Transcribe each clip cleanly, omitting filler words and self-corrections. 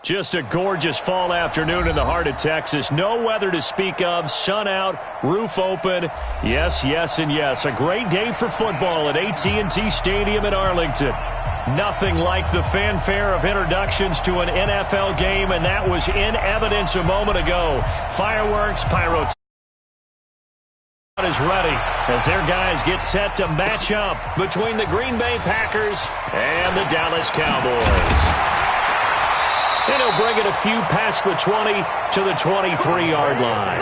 Just a gorgeous fall afternoon in the heart of Texas. No weather to speak of. Sun out, roof open. Yes, yes, and yes. A great day for football at AT&T Stadium in Arlington. Nothing like the fanfare of introductions to an NFL game, and that was in evidence a moment ago. Fireworks, pyrotechnics is ready as their guys get set to match up between the Green Bay Packers and the Dallas Cowboys. And he'll bring it a few past the 20 to the 23-yard line.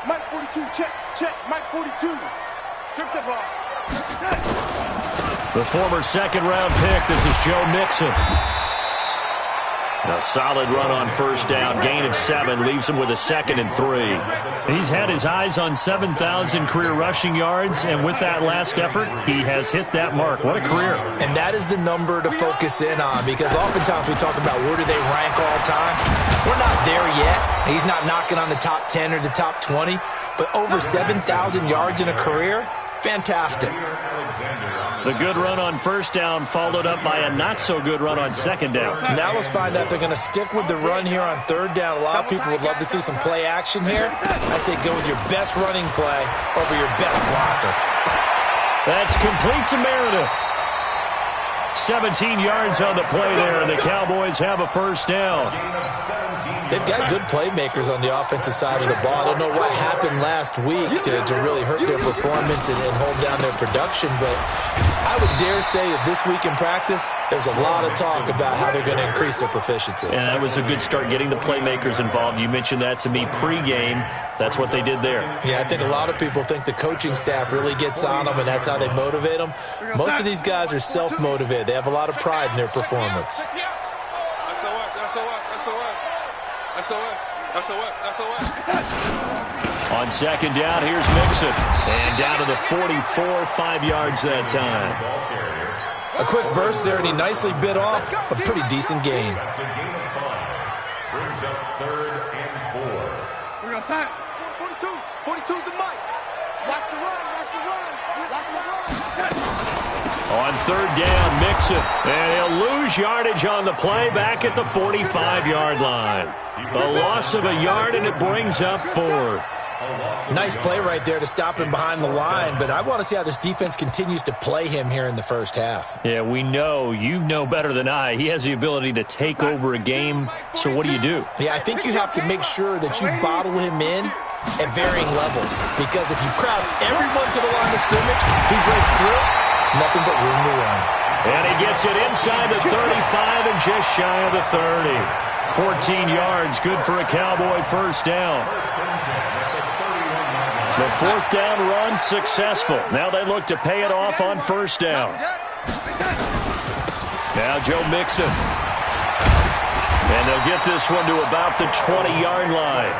Mike 42, check, Mike 42. Strip the ball. The former second-round pick, this is Joe Mixon. A solid run on first down. Gain of 7 leaves him with a 2nd and 3. He's had his eyes on 7,000 career rushing yards, and with that last effort, he has hit that mark. What a career. And that is the number to focus in on, because oftentimes we talk about where do they rank all time. We're not there yet. He's not knocking on the top 10 or the top 20, but over 7,000 yards in a career, fantastic. The good run on first down followed up by a not-so-good run on second down. Now let's find out if they're going to stick with the run here on third down. A lot of people would love to see some play action here. I say go with your best running play over your best blocker. That's complete to Meredith. 17 yards on the play there, and the Cowboys have a first down. They've got good playmakers on the offensive side of the ball. I don't know what happened last week to really hurt their performance and hold down their production, but I would dare say that this week in practice, there's a lot of talk about how they're going to increase their proficiency. And that was a good start, getting the playmakers involved. You mentioned that to me pregame. That's what they did there. Yeah, I think a lot of people think the coaching staff really gets on them, and that's how they motivate them. Most of these guys are self-motivated. They have a lot of pride in their performance. On second down, here's Mixon. And down to the 44, 5 yards that time. A quick burst there, and he nicely bit off a pretty decent gain. Brings up 3rd and 4. We're going to sign 42. 42's the mic. Watch the run. On third down, Mixon. And he'll lose yardage on the play back at the 45-yard line. A loss of a yard, and it brings up 4th. Nice play right there to stop him behind the line, but I want to see how this defense continues to play him here in the first half. Yeah, we know. You know better than I. He has the ability to take over a game, so what do you do? Yeah, I think you have to make sure that you bottle him in at varying levels, because if you crowd everyone to the line of scrimmage, if he breaks through, there's nothing but room to run. And he gets it inside the 35 and just shy of the 30. 14 yards, good for a Cowboy first down. The 4th down run successful. Now they look to pay it off on first down. Now Joe Mixon. And they'll get this one to about the 20-yard line.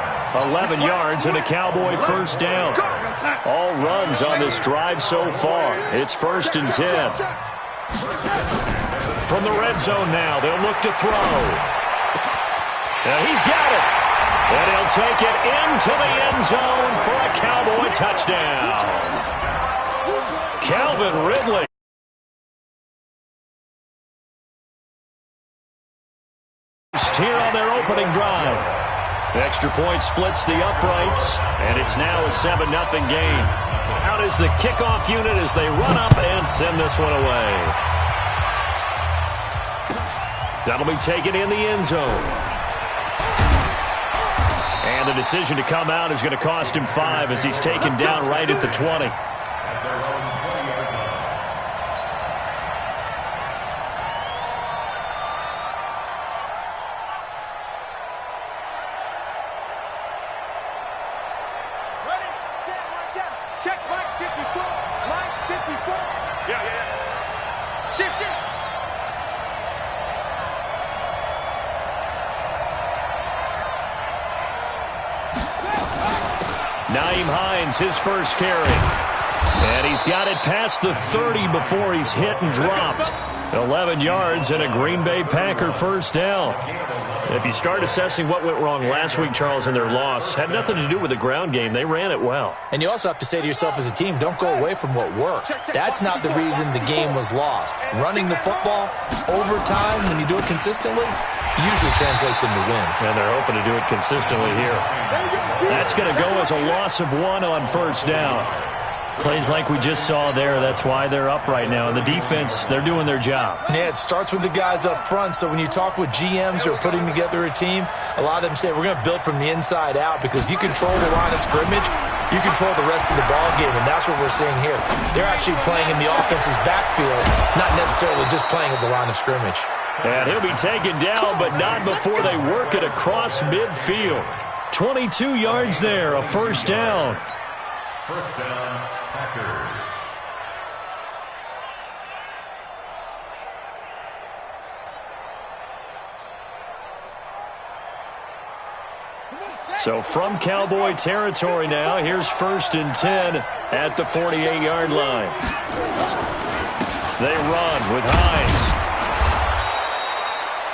11 yards and a Cowboy first down. All runs on this drive so far. It's 1st and 10. From the red zone now, they'll look to throw. Now he's got it. And he'll take it into the end zone for a Cowboy touchdown. Calvin Ridley. Here on their opening drive. Extra point splits the uprights, and it's now a 7-0 game. Out is the kickoff unit as they run up and send this one away. That'll be taken in the end zone. And the decision to come out is going to cost him 5 as he's taken down right at the 20. Check Mike 54. Mike 54. Yeah. Shift. Nyheim Hines, his first carry. And he's got it past the 30 before he's hit and dropped. 11 yards and a Green Bay Packer first down. If you start assessing what went wrong last week, Charles, in their loss, had nothing to do with the ground game. They ran it well. And you also have to say to yourself as a team, don't go away from what worked. That's not the reason the game was lost. Running the football over time, when you do it consistently, usually translates into wins. And they're hoping to do it consistently here. That's going to go as a loss of 1 on first down. Plays like we just saw there. That's why they're up right now. And the defense, they're doing their job. Yeah, it starts with the guys up front. So when you talk with GMs who are putting together a team, a lot of them say we're going to build from the inside out, because if you control the line of scrimmage, you control the rest of the ball game, and that's what we're seeing here. They're actually playing in the offense's backfield, not necessarily just playing at the line of scrimmage. And he'll be taken down, but not before they work it across midfield. 22 yards there, a first down. First down, Packers. So from Cowboy territory now, here's 1st and 10 at the 48-yard line. They run with Hines.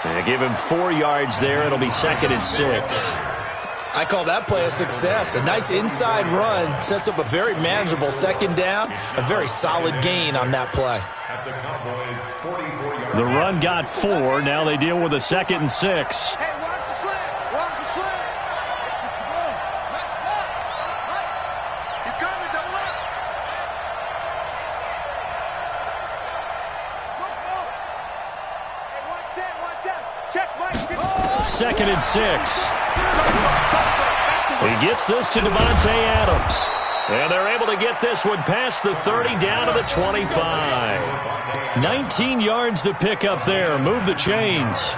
They give him 4 yards there. It'll be 2nd and 6. I call that play a success. A nice inside run sets up a very manageable 2nd down, a very solid gain on that play. The run got 4. Now they deal with a 2nd and 6. Hey, watch the slant. Watch the slant. He's coming, double up. Hey, one set. Check, Mike. 2nd and 6. He gets this to Devontae Adams. And they're able to get this one past the 30 down to the 25. 19 yards to pick up there. Move the chains.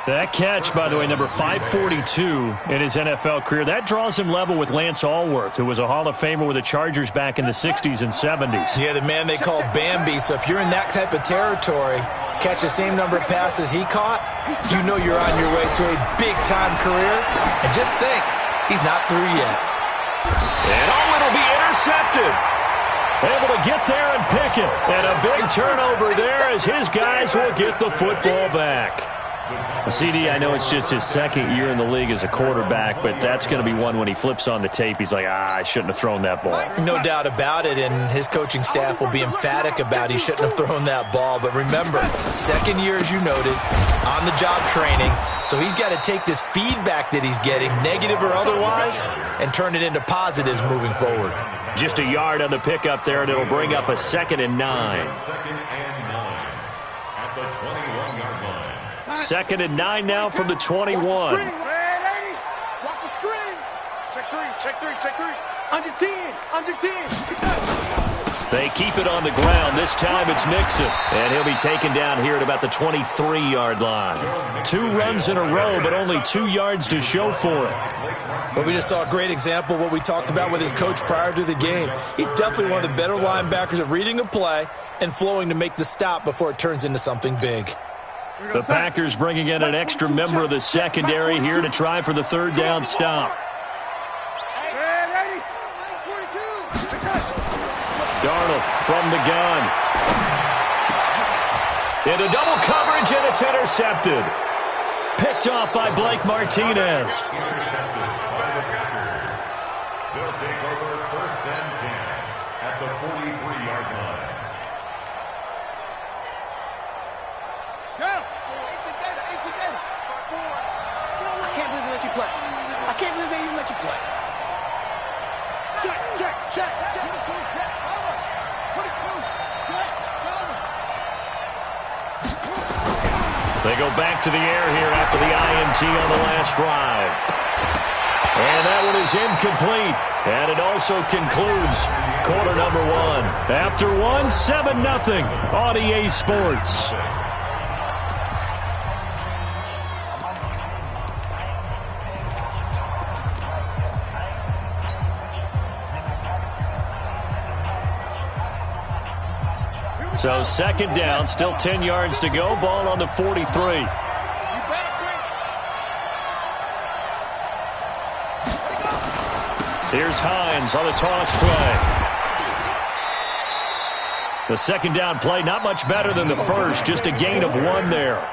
That catch, by the way, number 542 in his NFL career, that draws him level with Lance Allworth, who was a Hall of Famer with the Chargers back in the 60s and 70s. Yeah, the man they call Bambi. So if you're in that type of territory, catch the same number of passes he caught, you know you're on your way to a big-time career. And just think, he's not through yet. And it'll be intercepted. Able to get there and pick it. And a big turnover there as his guys will get the football back. CD, I know it's just his 2nd year in the league as a quarterback, but that's going to be one when he flips on the tape. He's like, I shouldn't have thrown that ball. No doubt about it, and his coaching staff will be emphatic about he shouldn't have thrown that ball. But remember, 2nd year, as you noted, on-the-job training. So he's got to take this feedback that he's getting, negative or otherwise, and turn it into positives moving forward. Just a yard on the pickup there, and it'll bring up a 2nd and 9. 2nd and 9 at the 21-yard line. 2nd and 9 now from the 21. Watch the screen. Check three. Under 10. They keep it on the ground. This time it's Mixon. And he'll be taken down here at about the 23-yard line. 2 runs in a row, but only 2 yards to show for it. But we just saw a great example of what we talked about with his coach prior to the game. He's definitely one of the better linebackers at reading a play and flowing to make the stop before it turns into something big. The Packers bringing in an extra member of the secondary here to try for the 3rd down stop. Darnold from the gun. Into double coverage, and it's intercepted. Picked off by Blake Martinez. They'll take over 1st and 10 at the 43-yard line. Go! I can't believe they let you play. I can't believe they even let you play. Check. They go back to the air here after the INT on the last drive. And that one is incomplete. And it also concludes quarter number 1. After 1, 7-0 on EA Sports. So 2nd down, still 10 yards to go. Ball on the 43. Here's Hines on the toss play. The 2nd down play, not much better than the first, just a gain of 1 there.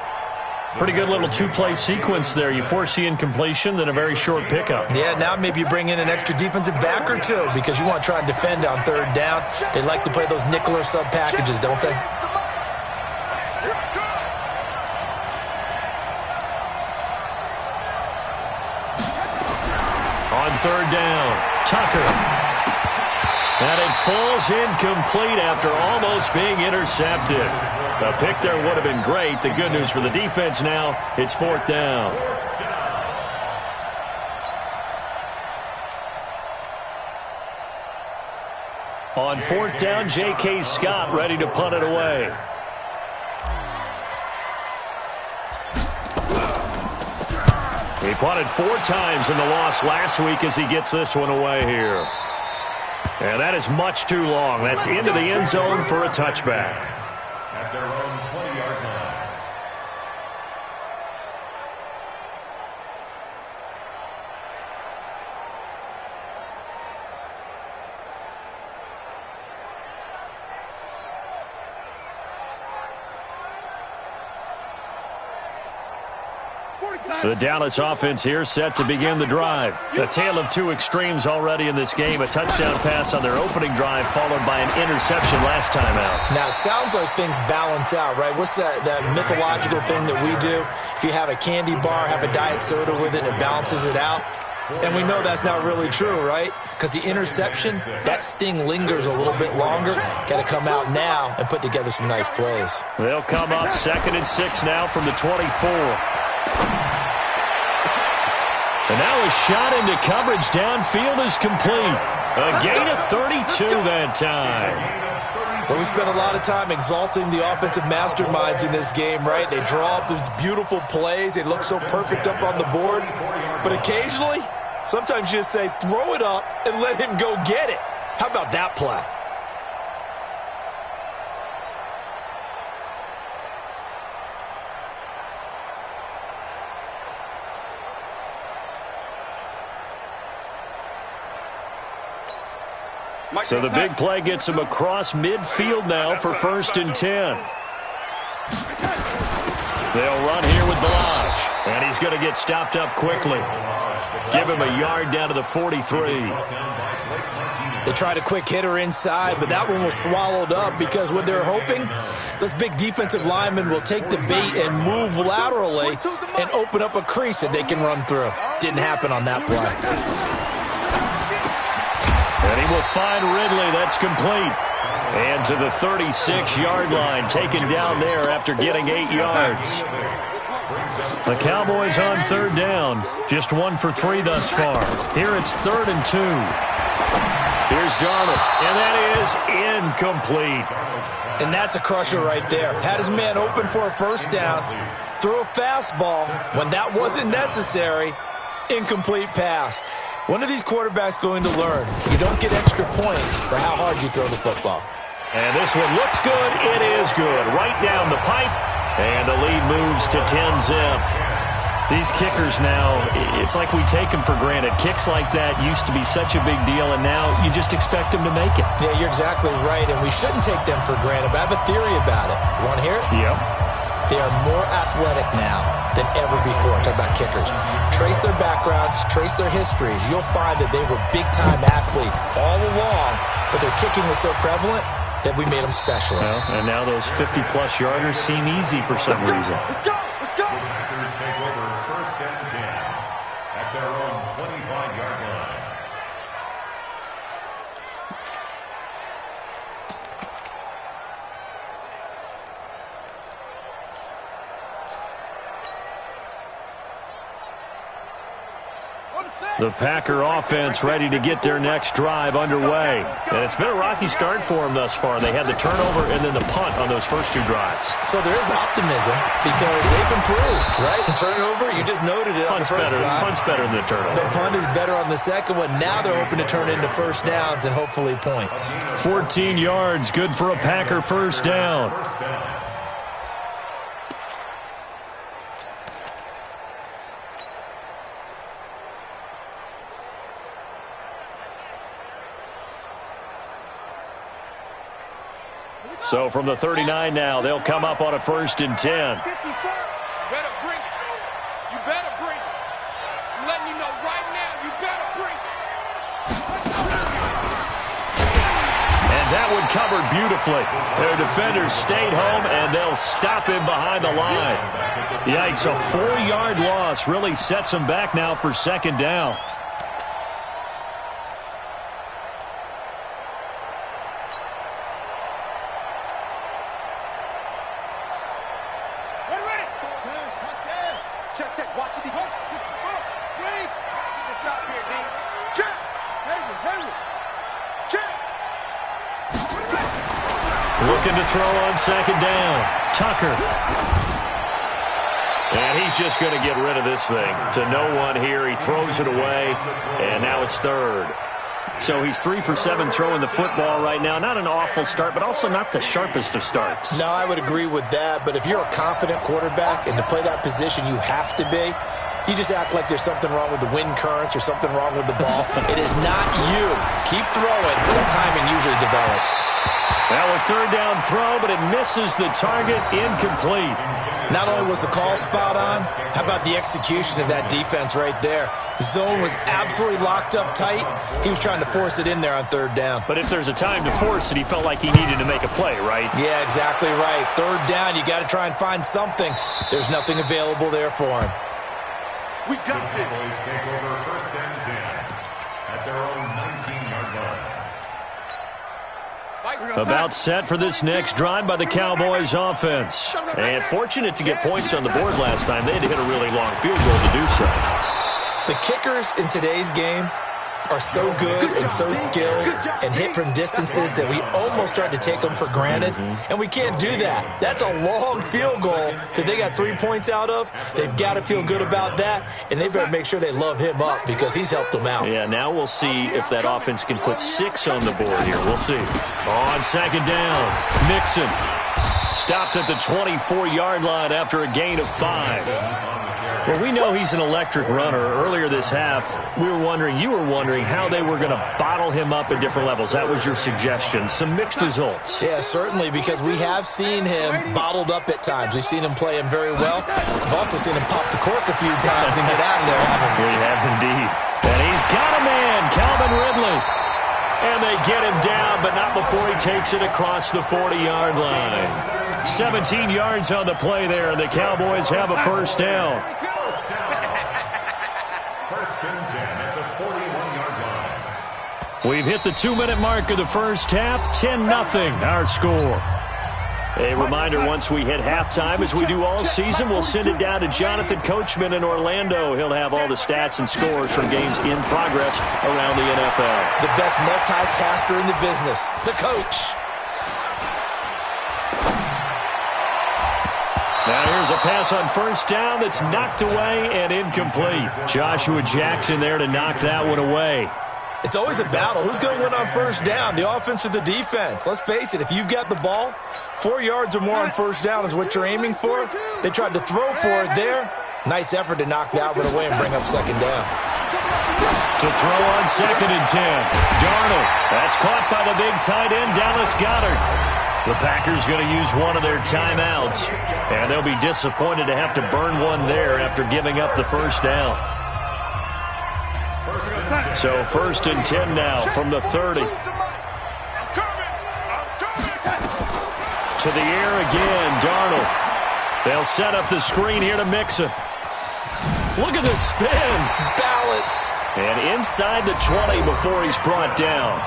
Pretty good little two-play sequence there. You force the incompletion, then a very short pickup. Yeah, now maybe you bring in an extra defensive back or two because you want to try and defend on third down. They like to play those nickel or sub packages, don't they? On third down, Tucker. And it falls incomplete after almost being intercepted. The pick there would have been great. The good news for the defense now, it's fourth down. On fourth down, J.K. Scott ready to punt it away. He punted 4 times in the loss last week as he gets this one away here. And that is much too long. That's into the end zone for a touchback. At their own 20-yard line. The Dallas offense here set to begin the drive. A tale of two extremes already in this game. A touchdown pass on their opening drive followed by an interception last time out. Now, it sounds like things balance out, right? What's that mythological thing that we do? If you have a candy bar, have a diet soda with it, it balances it out. And we know that's not really true, right? Because the interception, that sting lingers a little bit longer. Got to come out now and put together some nice plays. They'll come up 2nd and 6 now from the 24. And now a shot into coverage downfield is complete. A gain of 32 that time. Well, we spent a lot of time exalting the offensive masterminds in this game, right? They draw up these beautiful plays. They look so perfect up on the board. But occasionally, sometimes you just say, throw it up and let him go get it. How about that play? So the big play gets him across midfield now for 1st and 10. They'll run here with Balaj. And he's going to get stopped up quickly. Give him a yard down to the 43. They tried a quick hitter inside, but that one was swallowed up because what they're hoping, those big defensive linemen will take the bait and move laterally and open up a crease that they can run through. Didn't happen on that play. And he will find Ridley. That's complete. And to the 36-yard line, taken down there after getting 8 yards. The Cowboys on 3rd down. Just 1 for 3 thus far. Here it's 3rd and 2. Here's Darnold. And that is incomplete. And that's a crusher right there. Had his man open for a first down. Threw a fastball when that wasn't necessary. Incomplete pass. When are these quarterbacks going to learn? You don't get extra points for how hard you throw the football. And this one looks good. It is good. Right down the pipe. And the lead moves to 10-zip. These kickers now, it's like we take them for granted. Kicks like that used to be such a big deal, and now you just expect them to make it. Yeah, you're exactly right, and we shouldn't take them for granted, but I have a theory about it. You want to hear it? Yep. They are more athletic now than ever before. Talk about kickers. Trace their backgrounds, trace their histories. You'll find that they were big-time athletes all along, but their kicking was so prevalent that we made them specialists. Well, and now those 50-plus yarders seem easy for some reason. Let's go! Let's go! The Packers take over 1st and 10 at their own 25-yard line. The Packer offense ready to get their next drive underway. And it's been a rocky start for them thus far. They had the turnover and then the punt on those first 2 drives. So there is optimism because they've improved, right? The turnover, you just noted it. Punt's better than the turnover. The punt is better on the second one. Now they're hoping to turn into first downs and hopefully points. 14 yards, good for a Packer first down. So from the 39 now, they'll come up on a 1st and 10. one covered beautifully. Their defenders stayed home, and they'll stop him behind the line. Yikes, a 4-yard loss really sets him back now for second down. Looking to throw on second down. Tucker. And he's just going to get rid of this thing. To no one here. He throws it away. And now it's third. So he's 3 for 7 throwing the football right now. Not an awful start, but also not the sharpest of starts. No, I would agree with that. But if you're a confident quarterback and to play that position you have to be, you just act like there's something wrong with the wind currents or something wrong with the ball. It is not you. Keep throwing. That timing usually develops. Now a third down throw, but it misses the target. Incomplete. Not only was the call spot on, how about the execution of that defense right there? The zone was absolutely locked up tight. He was trying to force it in there on third down. But if there's a time to force it, he felt like he needed to make a play, right? Yeah, exactly right. Third down, you got to try and find something. There's nothing available there for him. We got this. Cowboys take over first and 10 at their own 19-yard line. About set for this next drive by the Cowboys offense. And fortunate to get points on the board last time. They had to hit a really long field goal to do so. The kickers in today's game are so good and so skilled and hit from distances that we almost start to take them for granted, and we can't do that. That's a long field goal that they got 3 points out of. They've got to feel good about that, and they better make sure they love him up because he's helped them out. Yeah, now we'll see if that offense can put 6 on the board here. We'll see. On second down, Mixon stopped at the 24-yard line after a gain of 5. Well, we know he's an electric runner. Earlier this half, you were wondering how they were going to bottle him up at different levels. That was your suggestion. Some mixed results. Yeah, certainly, because we have seen him bottled up at times. We've seen him play him very well. We've also seen him pop the cork a few times and get out of there, haven't we? We have indeed. And he's got a man, Calvin Ridley. And they get him down, but not before he takes it across the 40-yard line. 17 yards on the play there, and the Cowboys have a first down. First and 10 at the 41-yard line. We've hit the 2-minute mark of the first half. 10-0 our score. A reminder, once we hit halftime, as we do all season, we'll send it down to Jonathan Coachman in Orlando. He'll have all the stats and scores from games in progress around the NFL. The best multitasker in the business, the coach. Now here's a pass on first down that's knocked away and incomplete. Joshua Jackson there to knock that one away. It's always a battle. Who's going to win on first down, the offense or the defense? Let's face it, if you've got the ball, 4 yards or more on first down is what you're aiming for. They tried to throw for it there. Nice effort to knock that one away and bring up second down. To throw on second and 10. Darnold. That's caught by the big tight end, Dallas Goedert. The Packers going to use one of their timeouts, and they'll be disappointed to have to burn one there after giving up the first down. So first and 10 now from the 30. To the air again, Darnold. They'll set up the screen here to Mixon. Look at the spin. Balance. And inside the 20 before he's brought down.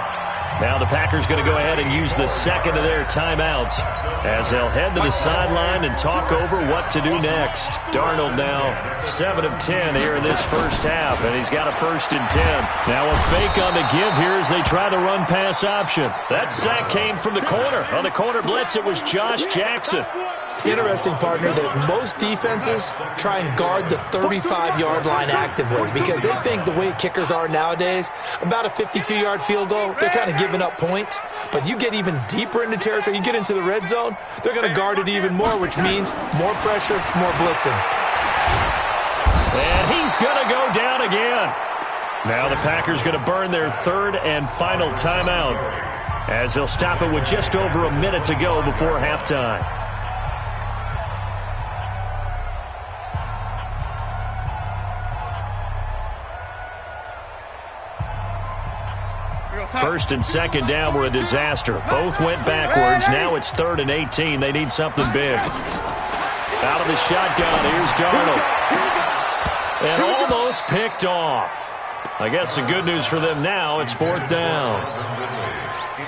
Now the Packers going to go ahead and use the second of their timeouts as they'll head to the sideline and talk over what to do next. Darnold now 7 of 10 here in this first half, and he's got a first and 10. Now a fake on the give here as they try the run-pass option. That sack came from the corner. On the corner blitz, it was Josh Jackson. It's interesting, partner, that most defenses try and guard the 35-yard line actively because they think the way kickers are nowadays, about a 52-yard field goal, they're kind of giving up points. But you get even deeper into territory, you get into the red zone, they're going to guard it even more, which means more pressure, more blitzing. And he's going to go down again. Now the Packers going to burn their third and final timeout as they'll stop it with just over a minute to go before halftime. First and second down were a disaster. Both went backwards. Now it's 3rd and 18. They need something big. Out of the shotgun, here's Darnold. And almost picked off. I guess the good news for them now, it's 4th down.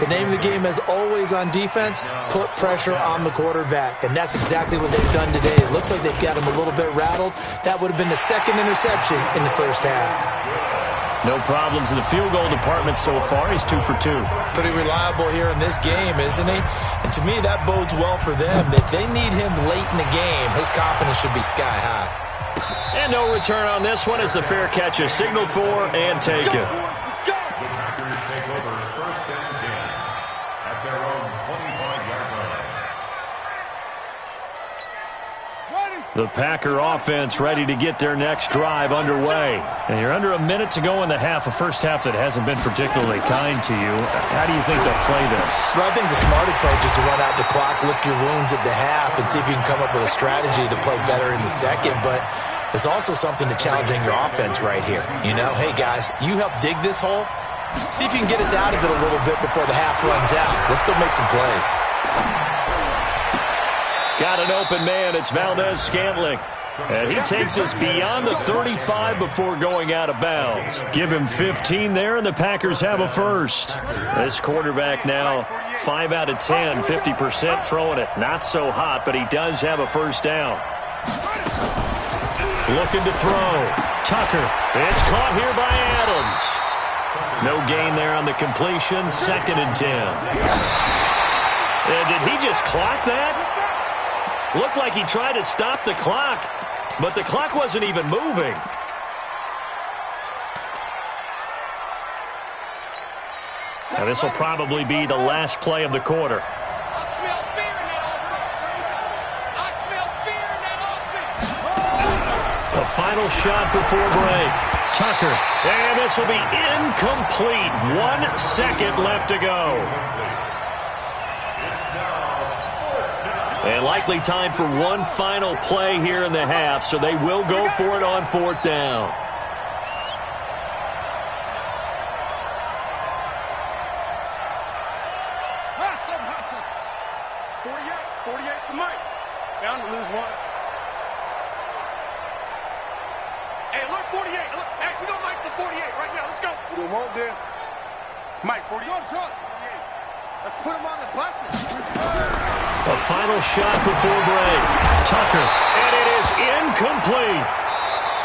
The name of the game is always on defense, put pressure on the quarterback. And that's exactly what they've done today. It looks like they've got him a little bit rattled. That would have been the 2nd interception in the first half. No problems in the field goal department so far. He's 2 for 2. Pretty reliable here in this game, isn't he? And to me, that bodes well for them. If they need him late in the game, his confidence should be sky high. And no return on this one as the fair catch is signaled for and taken. The Packer offense ready to get their next drive underway. And you're under a minute to go in the half, a first half that hasn't been particularly kind to you. How do you think they'll play this? Well, I think the smart approach is to run out the clock, lick your wounds at the half, and see if you can come up with a strategy to play better in the second. But there's also something to challenging your offense right here. You know, hey, guys, you help dig this hole. See if you can get us out of it a little bit before the half runs out. Let's go make some plays. Got an open man. It's Valdez-Scantling. And he takes us beyond the 35 before going out of bounds. Give him 15 there, and the Packers have a first. This quarterback now 5 out of 10, 50% throwing it. Not so hot, but he does have a first down. Looking to throw. Tucker. It's caught here by Adams. No gain there on the completion. 2nd and 10. And did he just clock that? Looked like he tried to stop the clock, but the clock wasn't even moving. Now this will probably be the last play of the quarter. I smell fear in that offense. I smell fear in that offense. The final shot before break. Tucker. And this will be incomplete. 1 second left to go. And likely time for one final play here in the half, so they will go for it on 4th down. Hustle. 48 for Mike. Bound to lose one. Hey, look, 48. Look, hey, we gonna Mike the 48 right now. Let's go. We want this. Mike, 48. Let's put him on the buses. A final shot before break. Tucker. And it is incomplete.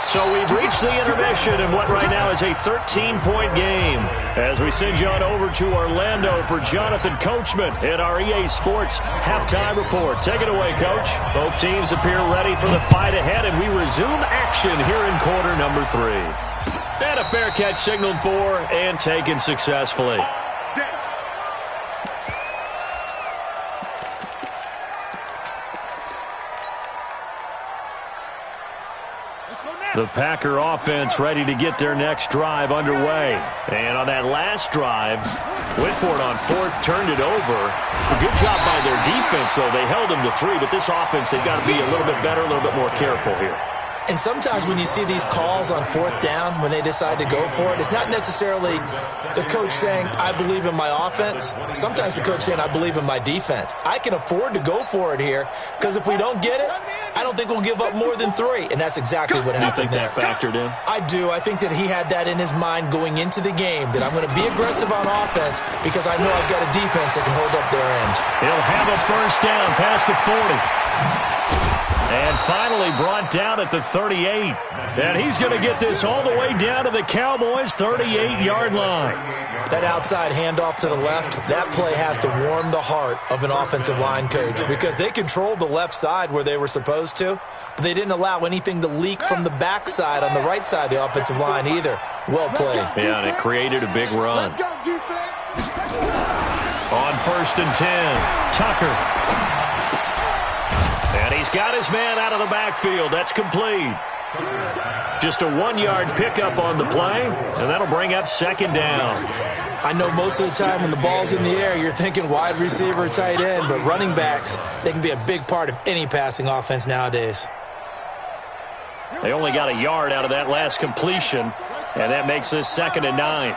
So we've reached the intermission in what right now is a 13-point game. As we send you on over to Orlando for Jonathan Coachman in our EA Sports Halftime Report. Take it away, Coach. Both teams appear ready for the fight ahead, and we resume action here in quarter number 3. And a fair catch signaled for and taken successfully. The Packer offense ready to get their next drive underway. And on that last drive, went for it on 4th, turned it over. A good job by their defense, though. They held them to 3, but this offense, they've got to be a little bit better, a little bit more careful here. And sometimes when you see these calls on 4th down, when they decide to go for it, it's not necessarily the coach saying, I believe in my offense. Sometimes the coach saying, I believe in my defense. I can afford to go for it here, because if we don't get it, I don't think we'll give up more than 3. And that's exactly what happened there. You think that factored in? I do. I think that he had that in his mind going into the game, that I'm going to be aggressive on offense because I know I've got a defense that can hold up their end. He'll have a first down past the 40. And finally brought down at the 38. And he's going to get this all the way down to the Cowboys' 38-yard line. That outside handoff to the left, that play has to warm the heart of an offensive line coach because they controlled the left side where they were supposed to, but they didn't allow anything to leak from the backside on the right side of the offensive line either. Well played. Yeah, and it created a big run. Let's go, defense. On 1st and 10, Tucker. And he's got his man out of the backfield. That's complete. Just a 1-yard pickup on the play, and that'll bring up 2nd down. I know most of the time when the ball's in the air, you're thinking wide receiver, tight end, but running backs, they can be a big part of any passing offense nowadays. They only got a yard out of that last completion, and that makes this 2nd and 9.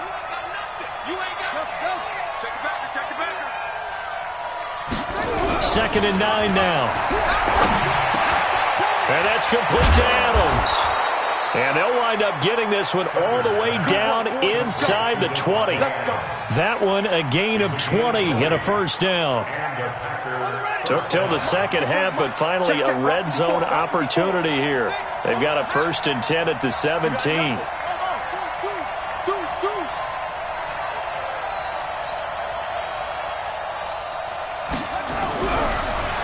2nd and 9 now. And that's complete to Adams. And they'll wind up getting this one all the way down inside the 20. That one a gain of 20 and a first down. Took till the second half, but finally a red zone opportunity here. They've got a 1st and 10 at the 17.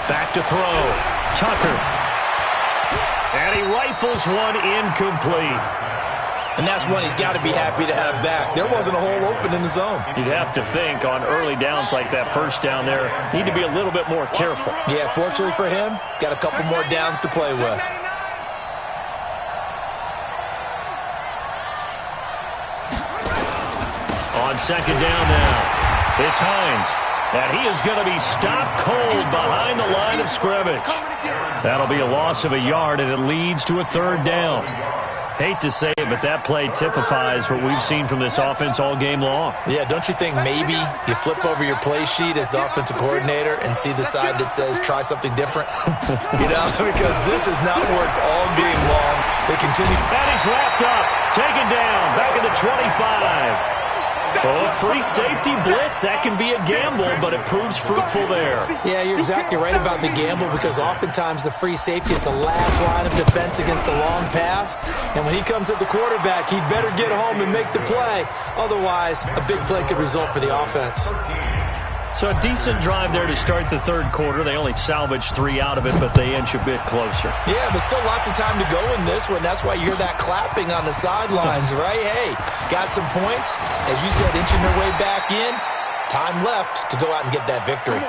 Back to throw. Tucker. And he rifles one incomplete. And that's one he's got to be happy to have back. There wasn't a hole open in the zone. You'd have to think on early downs like that first down there, need to be a little bit more careful. Yeah, fortunately for him, got a couple more downs to play with. On 2nd down now, it's Hines. And he is going to be stopped cold behind the line of scrimmage. That'll be a loss of a yard, and it leads to a 3rd down. Hate to say it, but that play typifies what we've seen from this offense all game long. Yeah, don't you think maybe you flip over your play sheet as the offensive coordinator and see the side that says try something different? Because this has not worked all game long. They continue. And he's wrapped up, taken down, back at the 25. Oh, free safety blitz. That can be a gamble, but it proves fruitful there. Yeah, you're exactly right about the gamble because oftentimes the free safety is the last line of defense against a long pass. And when he comes at the quarterback, he'd better get home and make the play. Otherwise, a big play could result for the offense. So a decent drive there to start the 3rd quarter. They only salvaged 3 out of it, but they inch a bit closer. Yeah, but still lots of time to go in this one. That's why you hear that clapping on the sidelines, right? Hey, got some points. As you said, inching their way back in. Time left to go out and get that victory.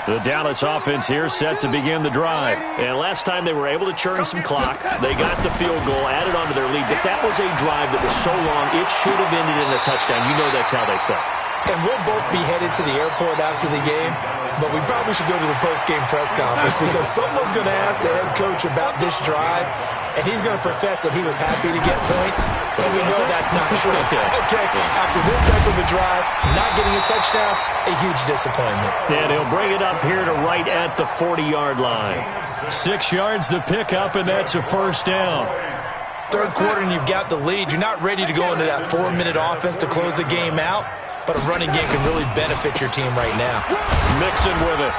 The Dallas offense here set to begin the drive. And last time they were able to churn some clock. They got the field goal, added onto their lead. But that was a drive that was so long, it should have ended in a touchdown. You know that's how they felt. And we'll both be headed to the airport after the game. But we probably should go to the post-game press conference because someone's going to ask the head coach about this drive. And he's going to profess that he was happy to get points. And we know that's not true. Okay, after this type of a drive, not getting a touchdown, a huge disappointment. And he'll bring it up here to right at the 40-yard line. 6 yards the pickup, and that's a first down. 3rd quarter, and you've got the lead. You're not ready to go into that 4-minute offense to close the game out, but a running game can really benefit your team right now. Mixon with it.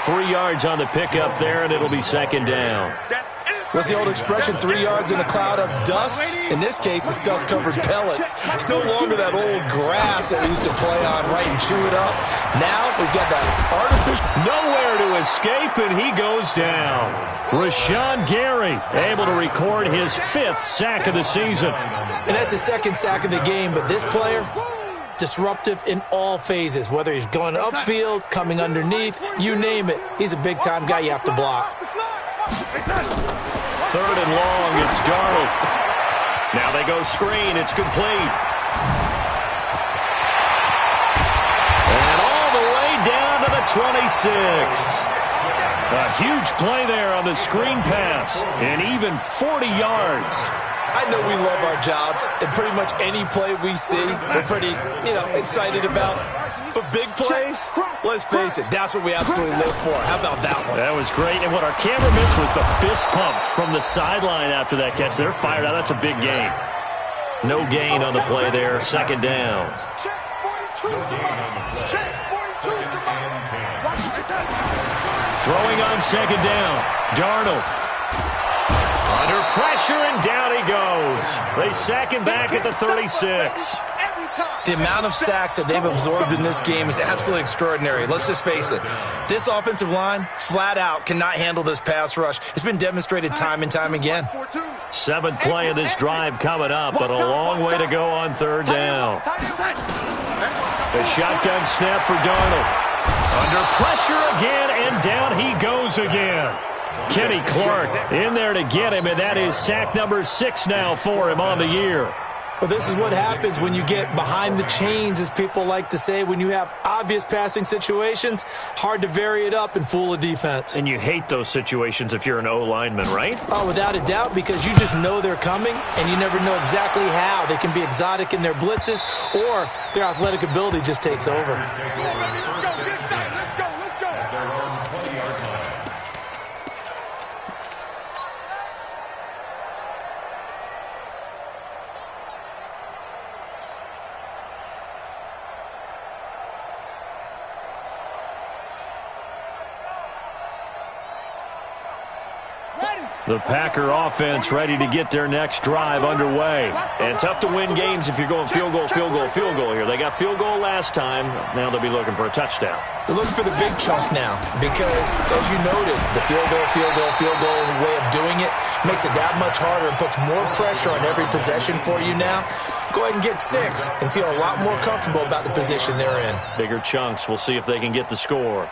3 yards on the pickup there, and it'll be 2nd down. What's the old expression, 3 yards in a cloud of dust? In this case, it's dust-covered pellets. It's no longer that old grass that we used to play on, right, and chew it up. Now we've got that artificial. Nowhere to escape, and he goes down. Rashawn Gary able to record his 5th sack of the season. And that's his 2nd sack of the game, but this player, disruptive in all phases, whether he's going upfield, coming underneath, you name it. He's a big-time guy you have to block. 3rd and long, it's Darnold. Now they go screen, it's complete. And all the way down to the 26. A huge play there on the screen pass, and even 40 yards. I know we love our jobs, and pretty much any play we see, we're pretty, excited about. But big plays, let's face it, that's what we absolutely live for. How about that one? That was great. And what our camera missed was the fist pumps from the sideline after that catch. They're fired out. That's a big gain. No gain on the play there. 2nd down. Throwing on 2nd down. Darnold. Under pressure, and down he goes. They sack him back at the 36. The amount of sacks that they've absorbed in this game is absolutely extraordinary. Let's just face it. This offensive line, flat out, cannot handle this pass rush. It's been demonstrated time and time again. 7th play of this drive coming up, but a long way to go on 3rd down. The shotgun snap for Darnold. Under pressure again, and down he goes again. Kenny Clark in there to get him, and that is sack number 6 now for him on the year. Well, this is what happens when you get behind the chains, as people like to say. When you have obvious passing situations, hard to vary it up and fool a defense. And you hate those situations if you're an O-lineman, right? Oh, without a doubt, because you just know they're coming, and you never know exactly how. They can be exotic in their blitzes, or their athletic ability just takes over. The Packer offense ready to get their next drive underway. And tough to win games if you're going field goal, field goal, field goal here. They got field goal last time. Now they'll be looking for a touchdown. They're looking for the big chunk now because, as you noted, the field goal way of doing it makes it that much harder and puts more pressure on every possession for you now. Go ahead and get 6 and feel a lot more comfortable about the position they're in. Bigger chunks. We'll see if they can get the score.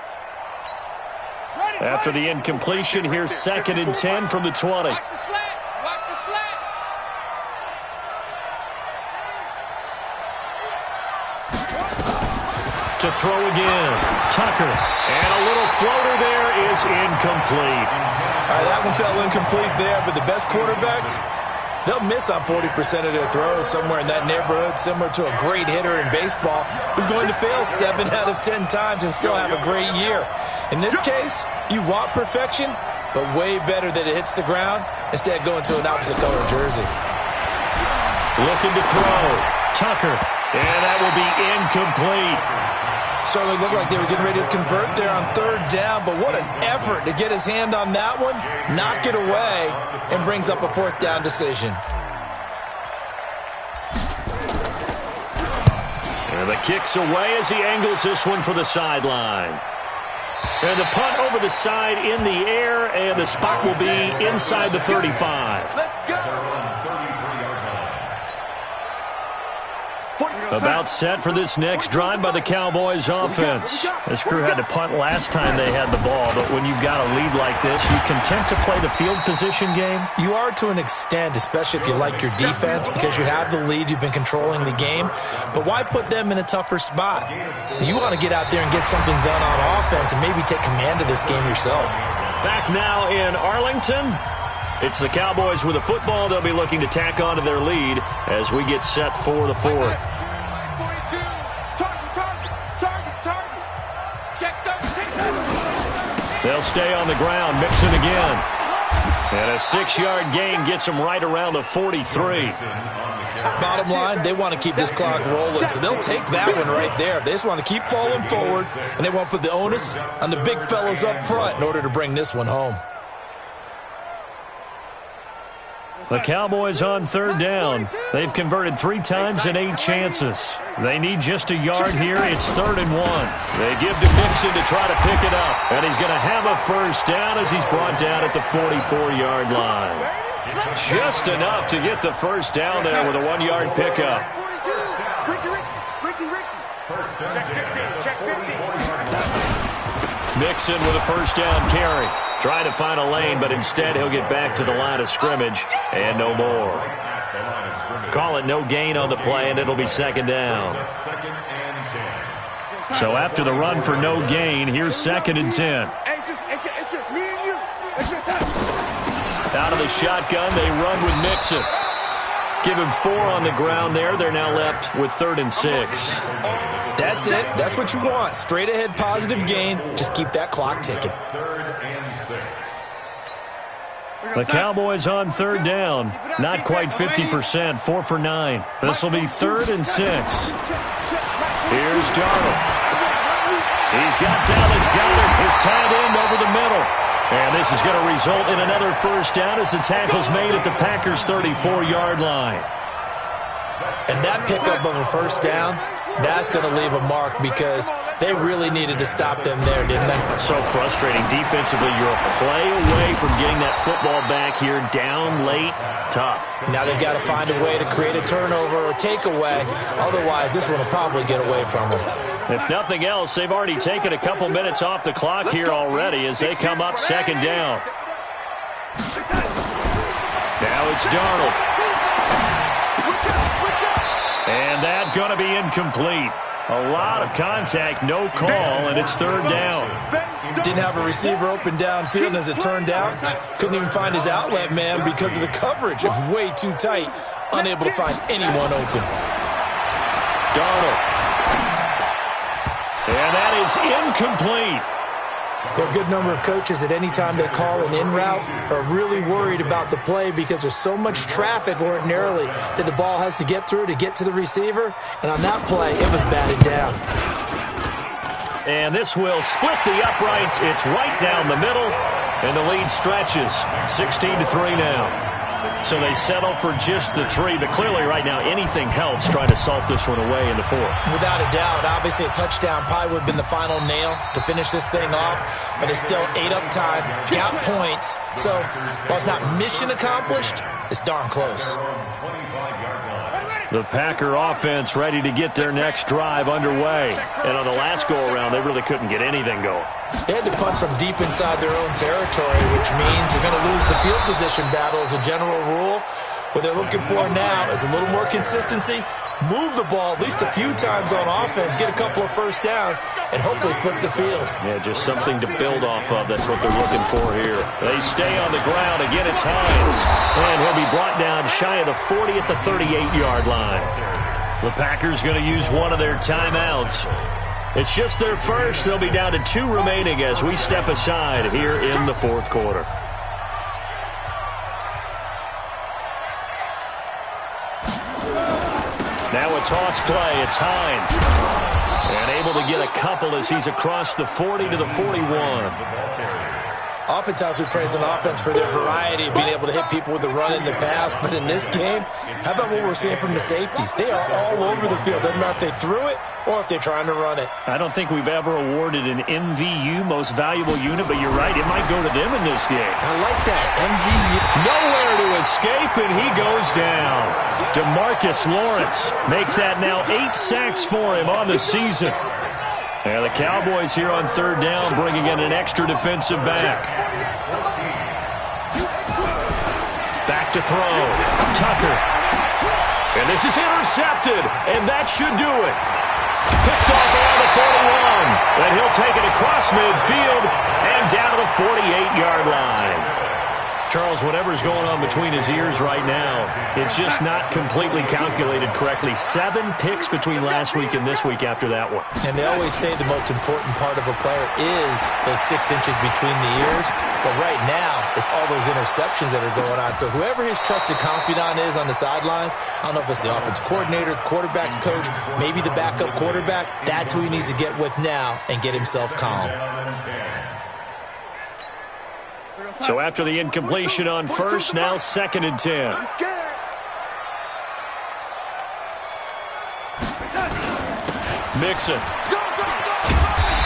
After the incompletion, here's 2nd and 10 from the 20. Watch the slats. Watch the slats. To throw again. Tucker. And a little floater there is incomplete. All right, that one fell incomplete there, but the best quarterbacks, they'll miss on 40% of their throws somewhere in that neighborhood, similar to a great hitter in baseball who's going to fail 7 out of 10 times and still have a great year. In this case, you want perfection, but way better that it hits the ground instead of going to an opposite color jersey. Looking to throw. Tucker. And that will be incomplete. Certainly looked like they were getting ready to convert there on 3rd down, but what an effort to get his hand on that one, knock it away, and brings up a 4th down decision. And the kick's away as he angles this one for the sideline. And the punt over the side in the air, and the spot will be inside the 35. Let's go. About set for this next drive by the Cowboys offense. This crew had to punt last time they had the ball, but when you've got a lead like this, you content to play the field position game? You are to an extent, especially if you like your defense, because you have the lead, you've been controlling the game. But why put them in a tougher spot? You want to get out there and get something done on offense and maybe take command of this game yourself. Back now in Arlington. It's the Cowboys with a football. They'll be looking to tack on to their lead as we get set for the 4th. They'll stay on the ground. Mixon again. And a 6-yard gain gets them right around the 43. Bottom line, they want to keep this clock rolling, so they'll take that one right there. They just want to keep falling forward, and they want to put the onus on the big fellas up front in order to bring this one home. The Cowboys on 3rd down. They've converted 3 times in 8 chances. They need just a yard here. It's 3rd and 1. They give to Mixon to try to pick it up. And he's going to have a 1st down as he's brought down at the 44-yard line. Just enough to get the 1st down there with a 1-yard pickup. Check 15. Mixon with a 1st down carry. Trying to find a lane, but instead he'll get back to the line of scrimmage and no more. Call it no gain on the play, and it'll be 2nd down. So after the run for no gain, here's 2nd and 10. It's just me and you. It's just us. Out of the shotgun, they run with Mixon. Give him 4 on the ground there. They're now left with 3rd and 6. That's it. That's what you want. Straight ahead positive gain. Just keep that clock ticking. The Cowboys on 3rd down. Not quite 50%. 4 for 9. This will be 3rd and 6. Here's Darnold. He's got Dallas Goedert. His tight end over the middle. And this is going to result in another 1st down as the tackle's made at the Packers' 34-yard line. And that pickup of a 1st down, that's going to leave a mark because they really needed to stop them there, didn't they? So frustrating. Defensively, you're a play away from getting that football back here down late. Tough. Now they've got to find a way to create a turnover or takeaway. Otherwise, this one will probably get away from them. If nothing else, they've already taken a couple minutes off the clock here already as they come up 2nd down. Now it's Darnold. And that's going to be incomplete. A lot of contact, no call, and it's third down. Didn't have a receiver open downfield, and as it turned out, couldn't even find his outlet man because of the coverage. It was way too tight, unable to find anyone open. Darnold. And that is incomplete. There are a good number of coaches at any time they call an in route are really worried about the play because there's so much traffic ordinarily that the ball has to get through to get to the receiver. And on that play, it was batted down. And this will split the uprights. It's right down the middle, and the lead stretches 16-3 now. So they settle for just the 3, but clearly right now anything helps trying to salt this one away in the 4th. Without a doubt, obviously a touchdown probably would have been the final nail to finish this thing off, but it's still 8 up time, got points. So while it's not mission accomplished, it's darn close. The Packer offense ready to get their next drive underway. And on the last go-around, they really couldn't get anything going. They had to punt from deep inside their own territory, which means you're going to lose the field position battle as a general rule. What they're looking for now is a little more consistency, move the ball at least a few times on offense, get a couple of first downs, and hopefully flip the field. Yeah, just something to build off of. That's what they're looking for here. They stay on the ground. Again, it's Hines. And he'll be brought down shy of the 40 at the 38-yard line. The Packers going to use one of their timeouts. It's just their first. They'll be down to 2 remaining as we step aside here in the 4th quarter. Now a toss play. It's Hines. And able to get a couple as he's across the 40 to the 41. Oftentimes we praise an offense for their variety of being able to hit people with the run in the pass. But in this game, how about what we're seeing from the safeties? They are all over the field. Doesn't matter if they threw it or if they're trying to run it. I don't think we've ever awarded an MVU, most valuable unit, but you're right, it might go to them in this game. I like that, MVU. Nowhere to escape, and he goes down. DeMarcus Lawrence make that now 8 sacks for him on the season. And the Cowboys here on third down bringing in an extra defensive back. Back to throw. Tucker. And this is intercepted, and that should do it. Picked off around the 41. And he'll take it across midfield and down to the 48-yard line. Charles, whatever's going on between his ears right now, it's just not completely calculated correctly. 7 picks between last week and this week after that one. And they always say the most important part of a player is those 6 inches between the ears. But right now, it's all those interceptions that are going on. So whoever his trusted confidant is on the sidelines, I don't know if it's the offensive coordinator, the quarterback's coach, maybe the backup quarterback, that's who he needs to get with now and get himself calm. So after the incompletion on first, now 2nd and 10. Mixon.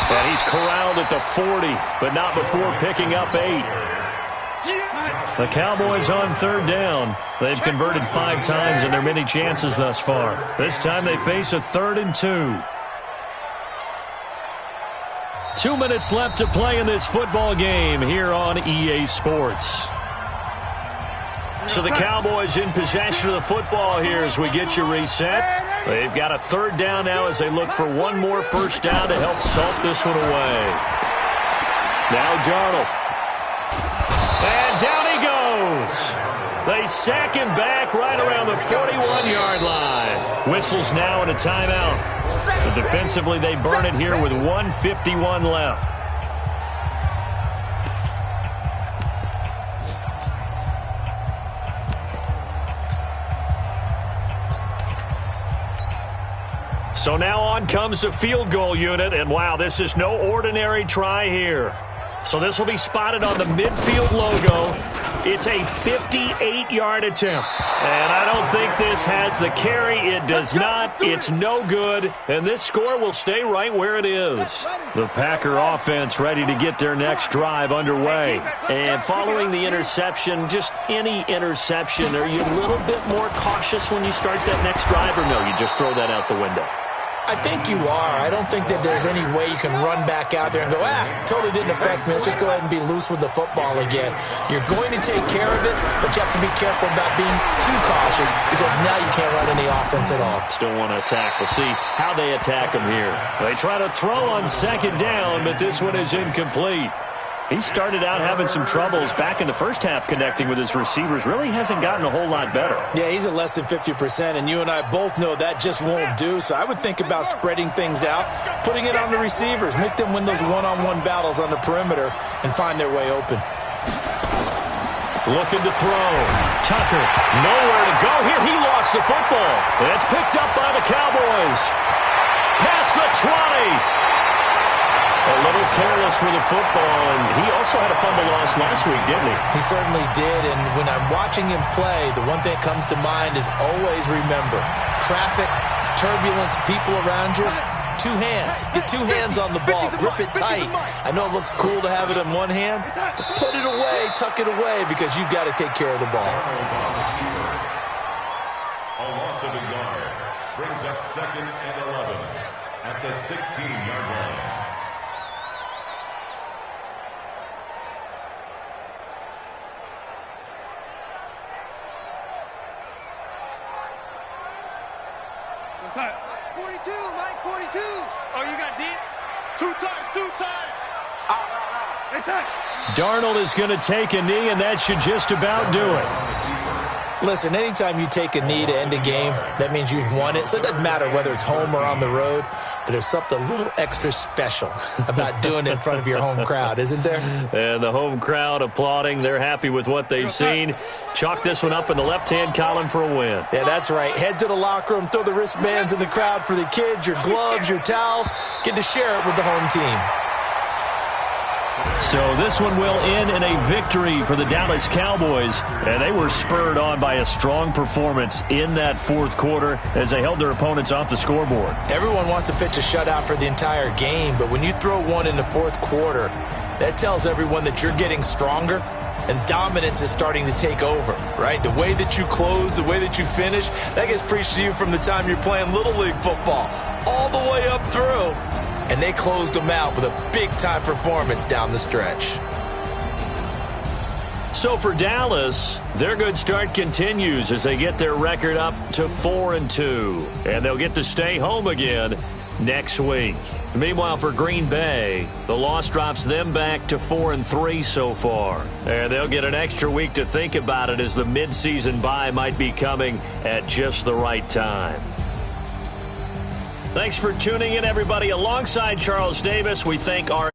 And he's corralled at the 40, but not before picking up 8. The Cowboys on third down. They've converted 5 times in their many chances thus far. This time they face a 3rd and 2. 2 minutes left to play in this football game here on EA Sports. So the Cowboys in possession of the football here as we get you reset. They've got a 3rd down now as they look for one more first down to help salt this one away. Now Darnold. And down he goes. They sack him back right around the 41-yard line. Whistles now and a timeout. So defensively, they burn it here with 1:51 left. So now on comes the field goal unit, and wow, this is no ordinary try here. So this will be spotted on the midfield logo. It's a 58-yard attempt. And I don't think this has the carry. It does not. It's no good. And this score will stay right where it is. The Packer offense ready to get their next drive underway. And following the interception, just any interception, are you a little bit more cautious when you start that next drive, or no, you just throw that out the window? I think you are. I don't think that there's any way you can run back out there and go, totally didn't affect me. Let's just go ahead and be loose with the football again. You're going to take care of it, but you have to be careful about being too cautious because now you can't run any offense at all. Still want to attack. We'll see how they attack him here. They try to throw on second down, but this one is incomplete. He started out having some troubles back in the first half connecting with his receivers. Really hasn't gotten a whole lot better. Yeah, he's at less than 50%, and you and I both know that just won't do. So I would think about spreading things out, putting it on the receivers, make them win those one-on-one battles on the perimeter and find their way open. Looking to throw. Tucker, nowhere to go here. He lost the football. It's picked up by the Cowboys. Past the 20. A little careless with the football, and he also had a fumble loss last week, didn't he? He certainly did, and when I'm watching him play, the one thing that comes to mind is always remember, traffic, turbulence, people around you, two hands. Get two hands on the ball. Grip it tight. I know it looks cool to have it in one hand, but put it away, tuck it away, because you've got to take care of the ball. A loss of a yard brings up 2nd and 11 at the 16-yard line. What's that? 42, Mike, 42. Oh, you got deep? Two times. Darnold is going to take a knee, and that should just about do it. Listen, anytime you take a knee to end a game, that means you've won it. So it doesn't matter whether it's home or on the road, but there's something a little extra special about doing it in front of your home crowd, isn't there? And the home crowd applauding. They're happy with what they've seen. Chalk this one up in the left-hand column for a win. Yeah, that's right. Head to the locker room, throw the wristbands in the crowd for the kids, your gloves, your towels. Get to share it with the home team. So this one will end in a victory for the Dallas Cowboys, and they were spurred on by a strong performance in that fourth quarter as they held their opponents off the scoreboard. Everyone wants to pitch a shutout for the entire game, but when you throw one in the fourth quarter, that tells everyone that you're getting stronger and dominance is starting to take over, right? The way that you close, the way that you finish, that gets preached to you from the time you're playing Little League football all the way up through. And they closed them out with a big-time performance down the stretch. So for Dallas, their good start continues as they get their record up to 4-2. And they'll get to stay home again next week. Meanwhile, for Green Bay, the loss drops them back to 4-3 so far. And they'll get an extra week to think about it as the midseason bye might be coming at just the right time. Thanks for tuning in, everybody. Alongside Charles Davis, we thank our